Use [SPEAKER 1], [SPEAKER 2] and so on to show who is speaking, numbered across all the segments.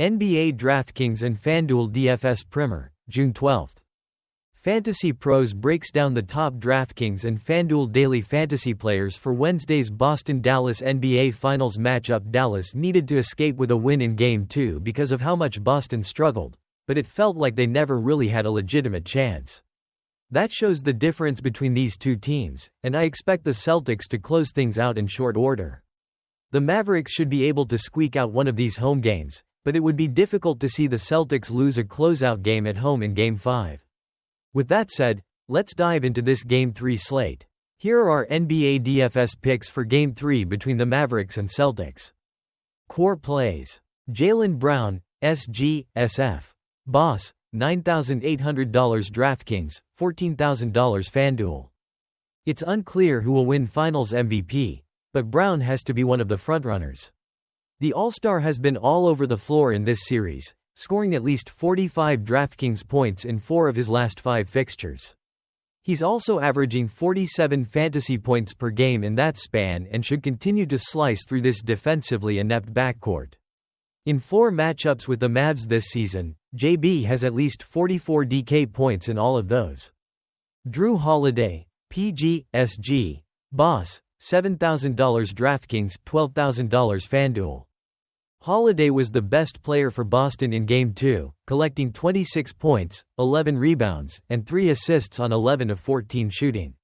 [SPEAKER 1] NBA DraftKings and FanDuel DFS Primer, June 12. Fantasy Pros breaks down the top DraftKings and FanDuel daily fantasy players for Wednesday's Boston-Dallas NBA Finals matchup. Dallas needed to escape with a win in Game 2 because of how much Boston struggled, but it felt like they never really had a legitimate chance. That shows the difference between these two teams, and I expect the Celtics to close things out in short order. The Mavericks should be able to squeak out one of these home games, but it would be difficult to see the Celtics lose a closeout game at home in Game 5. With that said, let's dive into this Game 3 slate. Here are our NBA DFS picks for Game 3 between the Mavericks and Celtics. Core plays. Jaylen Brown, SG, SF. Boss, $9,800 DraftKings, $14,000 FanDuel. It's unclear who will win Finals MVP, but Brown has to be one of the frontrunners. The All-Star has been all over the floor in this series, scoring at least 45 DraftKings points in 4 of his last 5 fixtures. He's also averaging 47 fantasy points per game in that span and should continue to slice through this defensively inept backcourt. In 4 matchups with the Mavs this season, JB has at least 44 DK points in all of those. Drew Holiday, PG, SG. Boss, $7,000 DraftKings, $12,000 FanDuel. Holiday was the best player for Boston in Game 2, collecting 26 points, 11 rebounds, and 3 assists on 11 of 14 shooting.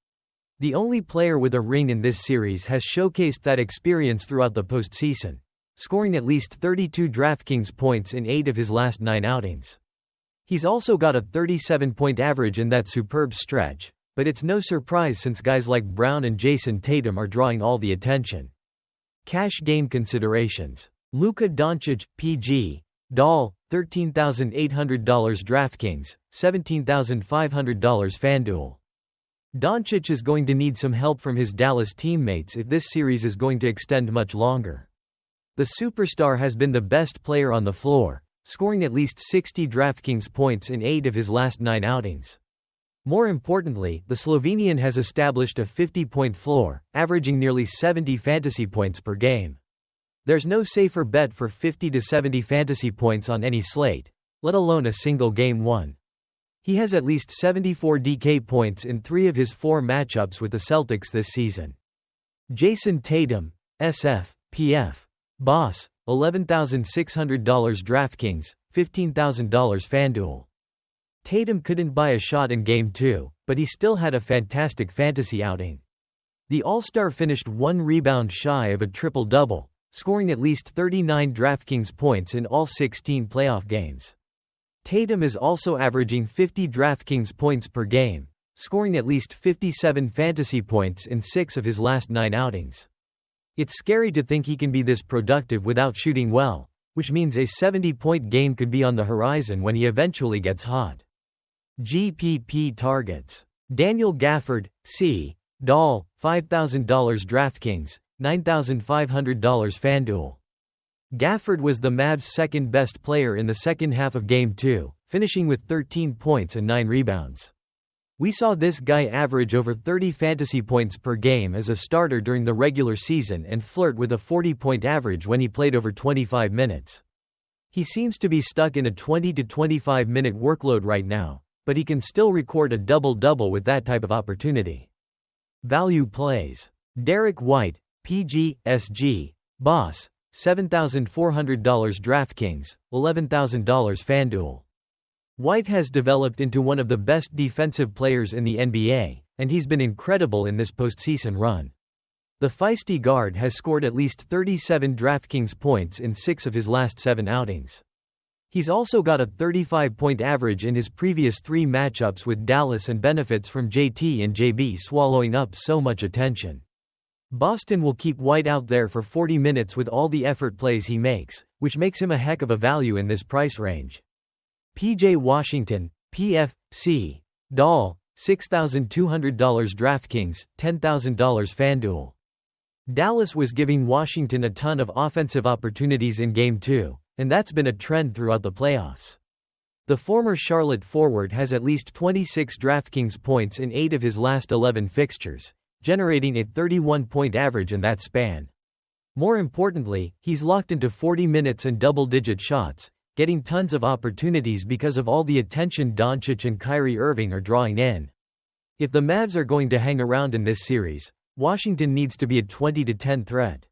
[SPEAKER 1] The only player with a ring in this series has showcased that experience throughout the postseason, scoring at least 32 DraftKings points in 8 of his last 9 outings. He's also got a 37-point average in that superb stretch, but it's no surprise since guys like Brown and Jason Tatum are drawing all the attention. Cash game considerations. Luka Doncic, PG. Doll, $13,800 DraftKings, $17,500 FanDuel. Doncic is going to need some help from his Dallas teammates if this series is going to extend much longer. The superstar has been the best player on the floor, scoring at least 60 DraftKings points in 8 of his last 9 outings. More importantly, the Slovenian has established a 50-point floor, averaging nearly 70 fantasy points per game. There's no safer bet for 50 to 70 fantasy points on any slate, let alone a single Game 1. He has at least 74 DK points in 3 of his 4 matchups with the Celtics this season. Jason Tatum, SF, PF. Boss, $11,600 DraftKings, $15,000 FanDuel. Tatum couldn't buy a shot in Game 2, but he still had a fantastic fantasy outing. The All-Star finished 1 rebound shy of a triple-double, scoring at least 39 DraftKings points in all 16 playoff games. Tatum is also averaging 50 DraftKings points per game, scoring at least 57 fantasy points in 6 of his last 9 outings. It's scary to think he can be this productive without shooting well, which means a 70-point game could be on the horizon when he eventually gets hot. GPP targets. Daniel Gafford, C. Doll, $5,000 DraftKings, $9,500 FanDuel. Gafford was the Mavs' second-best player in the second half of Game 2, finishing with 13 points and 9 rebounds. We saw this guy average over 30 fantasy points per game as a starter during the regular season and flirt with a 40-point average when he played over 25 minutes. He seems to be stuck in a 20 to 25-minute workload right now, but he can still record a double-double with that type of opportunity. Value plays. Derek White, PG, SG. Boss, $7,400 DraftKings, $11,000 FanDuel. White has developed into one of the best defensive players in the NBA, and he's been incredible in this postseason run. The feisty guard has scored at least 37 DraftKings points in 6 of his last 7 outings. He's also got a 35-point average in his previous 3 matchups with Dallas and benefits from JT and JB swallowing up so much attention. Boston will keep White out there for 40 minutes with all the effort plays he makes, which makes him a heck of a value in this price range. PJ Washington, PF, C. Doll, $6,200 DraftKings, $10,000 FanDuel. Dallas was giving Washington a ton of offensive opportunities in Game 2, and that's been a trend throughout the playoffs. The former Charlotte forward has at least 26 DraftKings points in 8 of his last 11 fixtures, generating a 31-point average in that span. More importantly, he's locked into 40 minutes and double-digit shots, getting tons of opportunities because of all the attention Doncic and Kyrie Irving are drawing in. If the Mavs are going to hang around in this series, Washington needs to be a 20-10 threat.